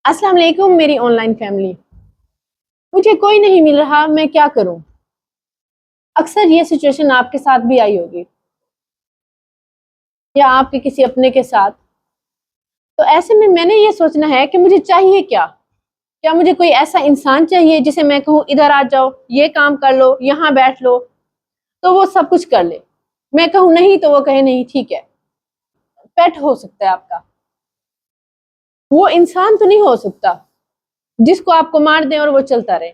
السلام علیکم میری آن لائن فیملی. مجھے کوئی نہیں مل رہا، میں کیا کروں؟ اکثر یہ سچویشن آپ کے ساتھ بھی آئی ہوگی یا آپ کے کسی اپنے کے ساتھ. تو ایسے میں نے یہ سوچنا ہے کہ مجھے چاہیے کیا مجھے کوئی ایسا انسان چاہیے جسے میں کہوں ادھر آ جاؤ، یہ کام کر لو، یہاں بیٹھ لو، تو وہ سب کچھ کر لے. میں کہوں نہیں تو وہ کہے نہیں ٹھیک ہے. پیٹ ہو سکتا ہے آپ کا، وہ انسان تو نہیں ہو سکتا جس کو آپ کو مار دیں اور وہ چلتا رہے.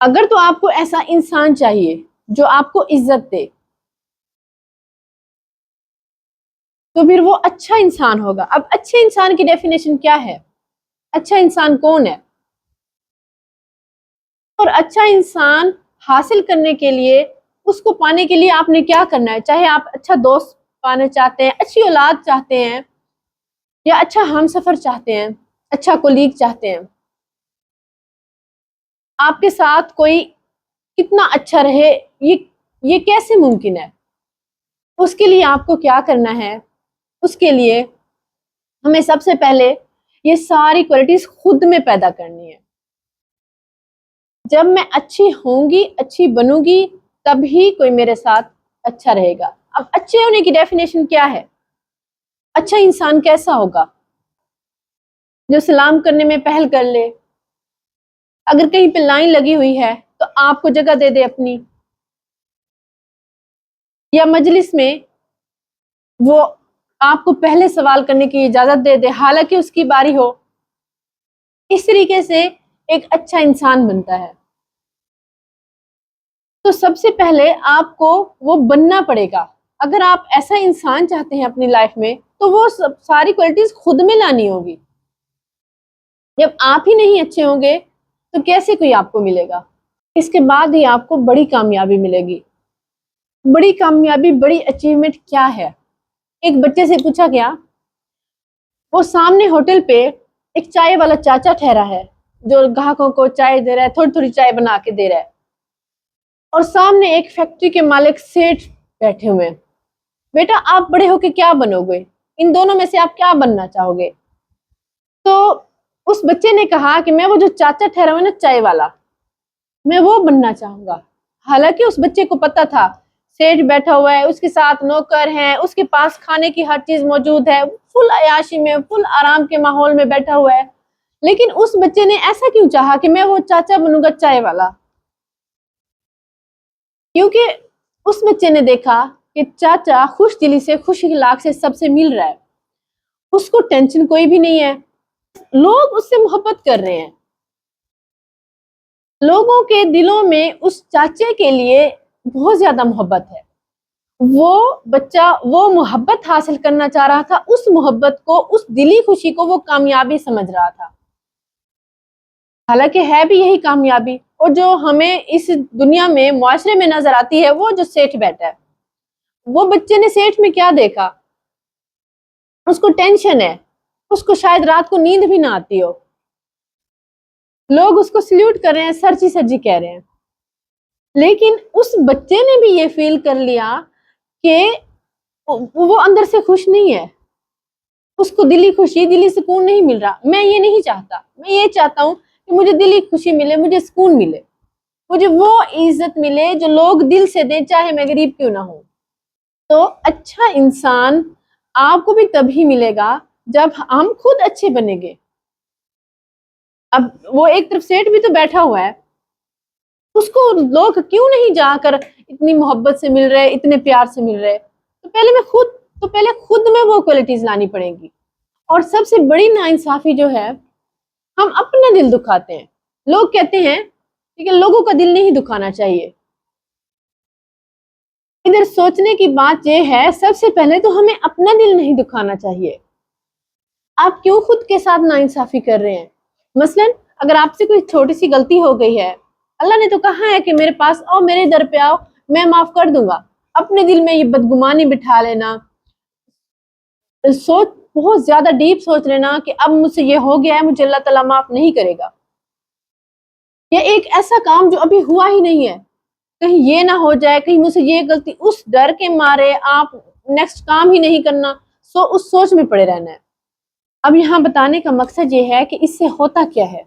اگر تو آپ کو ایسا انسان چاہیے جو آپ کو عزت دے تو پھر وہ اچھا انسان ہوگا. اب اچھے انسان کی ڈیفینیشن کیا ہے؟ اچھا انسان کون ہے؟ اور اچھا انسان حاصل کرنے کے لیے، اس کو پانے کے لیے آپ نے کیا کرنا ہے؟ چاہے آپ اچھا دوست پانا چاہتے ہیں، اچھی اولاد چاہتے ہیں، یا اچھا ہمسفر چاہتے ہیں، اچھا کولیگ چاہتے ہیں، آپ کے ساتھ کوئی کتنا اچھا رہے، یہ کیسے ممکن ہے؟ اس کے لیے آپ کو کیا کرنا ہے؟ اس کے لیے ہمیں سب سے پہلے یہ ساری کوالٹیز خود میں پیدا کرنی ہے. جب میں اچھی ہوں گی، اچھی بنوں گی، تبھی کوئی میرے ساتھ اچھا رہے گا. اب اچھے ہونے کی ڈیفینیشن کیا ہے؟ اچھا انسان کیسا ہوگا؟ جو سلام کرنے میں پہل کر لے، اگر کہیں پہ لائن لگی ہوئی ہے تو آپ کو جگہ دے دے اپنی، یا مجلس میں وہ آپ کو پہلے سوال کرنے کی اجازت دے دے حالانکہ اس کی باری ہو. اس طریقے سے ایک اچھا انسان بنتا ہے. تو سب سے پہلے آپ کو وہ بننا پڑے گا. اگر آپ ایسا انسان چاہتے ہیں اپنی لائف میں تو وہ ساری کوالٹیز خود میں لانی ہوگی. جب آپ ہی نہیں اچھے ہوں گے تو کیسے کوئی آپ کو ملے گا؟ اس کے بعد ہی آپ کو بڑی کامیابی ملے گی. بڑی کامیابی، بڑی اچیومنٹ کیا ہے؟ ایک بچے سے پوچھا گیا، وہ سامنے ہوٹل پہ ایک چائے والا چاچا ٹھہرا ہے جو گاہکوں کو چائے دے رہا ہے، تھوڑی تھوڑی چائے بنا کے دے رہا ہے، اور سامنے ایک فیکٹری کے مالک سیٹھ بیٹھے ہوئے ہیں. بیٹا آپ بڑے ہو کے کیا بنو گے؟ ان دونوں میں سے آپ کیا بننا چاہو گے؟ تو اس بچے نے کہا کہ میں وہ جو چاچا ٹھہرا ہوا نا چائے والا، میں وہ بننا چاہوں گا. حالانکہ اس بچے کو پتا تھا سیٹھ بیٹھا ہوا ہے، اس کے ساتھ نوکر ہیں، اس کے پاس کھانے کی ہر چیز موجود ہے، فل عیاشی میں، فل آرام کے ماحول میں بیٹھا ہوا ہے. لیکن اس بچے نے ایسا کیوں چاہا کہ میں وہ چاچا بنوں گا چائے والا؟ کیونکہ اس بچے نے دیکھا کہ چاچا خوش دلی سے، خوش اخلاق سے سب سے مل رہا ہے، اس کو ٹینشن کوئی بھی نہیں ہے، لوگ اس سے محبت کر رہے ہیں. لوگوں کے دلوں میں اس چاچے کے لیے بہت زیادہ محبت ہے. وہ بچہ وہ محبت حاصل کرنا چاہ رہا تھا، اس محبت کو، اس دلی خوشی کو وہ کامیابی سمجھ رہا تھا. حالانکہ ہے بھی یہی کامیابی. اور جو ہمیں اس دنیا میں، معاشرے میں نظر آتی ہے، وہ جو سیٹھ بیٹھا ہے، وہ بچے نے سیٹھ میں کیا دیکھا؟ اس کو ٹینشن ہے، اس کو شاید رات کو نیند بھی نہ آتی ہو. لوگ اس کو سلیوٹ کر رہے ہیں، سرجی سرجی کہہ رہے ہیں. لیکن اس بچے نے بھی یہ فیل کر لیا کہ وہ اندر سے خوش نہیں ہے، اس کو دلی خوشی، دلی سکون نہیں مل رہا. میں یہ نہیں چاہتا، میں یہ چاہتا ہوں کہ مجھے دلی خوشی ملے، مجھے سکون ملے، مجھے وہ عزت ملے جو لوگ دل سے دیں، چاہے میں غریب کیوں نہ ہوں. تو اچھا انسان آپ کو بھی تبھی ملے گا جب ہم خود اچھے بنیں گے. اب وہ ایک طرف سیٹ بھی تو بیٹھا ہوا ہے، اس کو لوگ کیوں نہیں جا کر اتنی محبت سے مل رہے، اتنے پیار سے مل رہے؟ تو پہلے خود میں وہ کوالٹیز لانی پڑیں گی. اور سب سے بڑی ناانصافی جو ہے، ہم اپنا دل دکھاتے ہیں. لوگ کہتے ہیں کہ لوگوں کا دل نہیں دکھانا چاہیے. ادھر سوچنے کی بات یہ ہے، سب سے پہلے تو ہمیں اپنا دل نہیں دکھانا چاہیے. آپ کیوں خود کے ساتھ ناانصافی کر رہے ہیں؟ مثلا اگر آپ سے کوئی چھوٹی سی غلطی ہو گئی ہے، اللہ نے تو کہا ہے کہ میرے پاس آؤ، میرے در پہ آؤ، میں معاف کر دوں گا. اپنے دل میں یہ بدگمانی بٹھا لینا، سوچ بہت زیادہ ڈیپ سوچ لینا کہ اب مجھ سے یہ ہو گیا ہے، مجھے اللہ تعالیٰ معاف نہیں کرے گا. یہ ایک ایسا کام جو ابھی ہوا ہی نہیں ہے، کہیں یہ نہ ہو جائے، کہیں مجھ سے یہ غلطی، اس ڈر کے مارے آپ نیکسٹ کام ہی نہیں کرنا، اس سوچ میں پڑے رہنا ہے. اب یہاں بتانے کا مقصد یہ ہے کہ اس سے ہوتا کیا ہے؟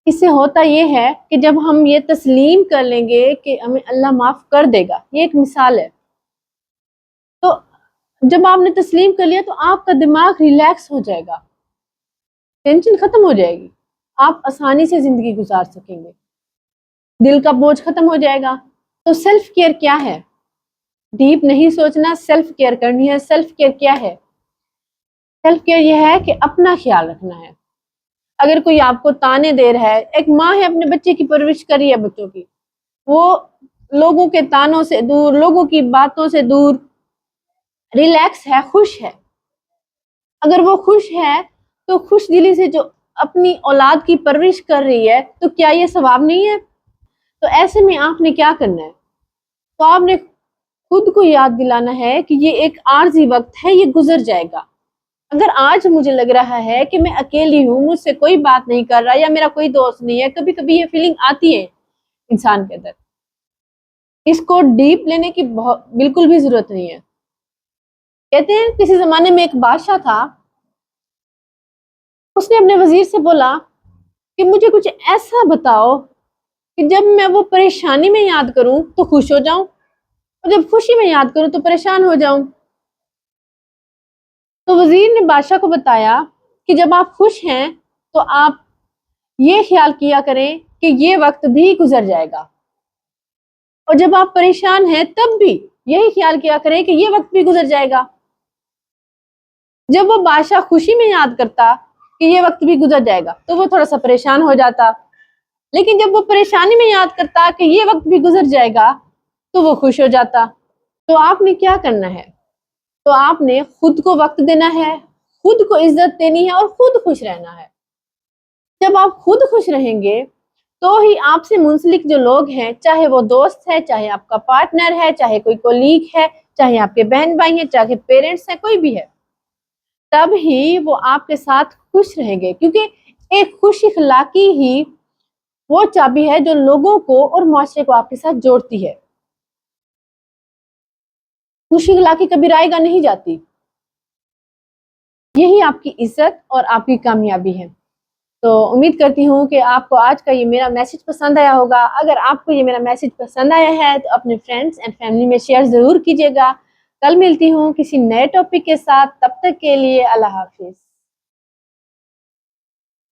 اس سے ہوتا یہ ہے کہ جب ہم یہ تسلیم کر لیں گے کہ ہمیں اللہ معاف کر دے گا، یہ ایک مثال ہے، تو جب آپ نے تسلیم کر لیا تو آپ کا دماغ ریلیکس ہو جائے گا، ٹینشن ختم ہو جائے گی، آپ آسانی سے زندگی گزار سکیں گے، دل کا بوجھ ختم ہو جائے گا۔ تو سیلف کیئر کیا ہے؟ ڈیپ نہیں سوچنا، سیلف کیئر کرنی ہے۔ سیلف کیئر کیا ہے؟ سیلف کیئر یہ ہے کہ اپنا خیال رکھنا ہے۔ اگر کوئی آپ کو تانے دے رہا ہے، ایک ماں ہے اپنے بچے کی پرورش کر رہی ہے، بچوں کی، وہ لوگوں کے تانوں سے دور، لوگوں کی باتوں سے دور، ریلیکس ہے، خوش ہے۔ اگر وہ خوش ہے تو خوش دلی سے جو اپنی اولاد کی پرورش کر رہی ہے، تو کیا یہ ثواب نہیں ہے؟ تو ایسے میں آپ نے کیا کرنا ہے؟ تو آپ نے خود کو یاد دلانا ہے کہ یہ ایک عارضی وقت ہے، یہ گزر جائے گا۔ اگر آج مجھے لگ رہا ہے کہ میں اکیلی ہوں، مجھ سے کوئی بات نہیں کر رہا یا میرا کوئی دوست نہیں ہے، کبھی کبھی یہ فیلنگ آتی ہے انسان کے اندر، اس کو ڈیپ لینے کی بالکل بھی ضرورت نہیں ہے۔ کہتے ہیں کسی زمانے میں ایک بادشاہ تھا، اس نے اپنے وزیر سے بولا کہ مجھے کچھ ایسا بتاؤ کہ جب میں وہ پریشانی میں یاد کروں تو خوش ہو جاؤں، اور جب خوشی میں یاد کروں تو پریشان ہو جاؤں۔ تو وزیر نے بادشاہ کو بتایا کہ جب آپ خوش ہیں تو آپ یہ خیال کیا کریں کہ یہ وقت بھی گزر جائے گا، اور جب آپ پریشان ہیں تب بھی یہی خیال کیا کریں کہ یہ وقت بھی گزر جائے گا۔ جب وہ بادشاہ خوشی میں یاد کرتا کہ یہ وقت بھی گزر جائے گا تو وہ تھوڑا سا پریشان ہو جاتا، لیکن جب وہ پریشانی میں یاد کرتا کہ یہ وقت بھی گزر جائے گا تو وہ خوش ہو جاتا۔ تو آپ نے کیا کرنا ہے؟ تو آپ نے خود کو وقت دینا ہے، خود کو عزت دینی ہے، اور خود خوش رہنا ہے۔ جب آپ خود خوش رہیں گے تو ہی آپ سے منسلک جو لوگ ہیں، چاہے وہ دوست ہے، چاہے آپ کا پارٹنر ہے، چاہے کوئی کولیگ ہے، چاہے آپ کے بہن بھائی ہیں، چاہے پیرنٹس ہیں، کوئی بھی ہے، تب ہی وہ آپ کے ساتھ خوش رہیں گے، کیونکہ ایک خوش اخلاقی ہی وہ چابی ہے جو لوگوں کو اور معاشرے کو آپ کے ساتھ جوڑتی ہے۔ خوش اخلاقی کبھی رائے گاہ نہیں جاتی، یہی آپ کی عزت اور آپ کی کامیابی ہے۔ تو امید کرتی ہوں کہ آپ کو آج کا یہ میرا میسج پسند آیا ہوگا۔ اگر آپ کو یہ میرا میسج پسند آیا ہے تو اپنے فرینڈس اینڈ فیملی میں شیئر ضرور کیجیے گا۔ کل ملتی ہوں کسی نئے ٹاپک کے ساتھ، تب تک کے لیے اللہ حافظ۔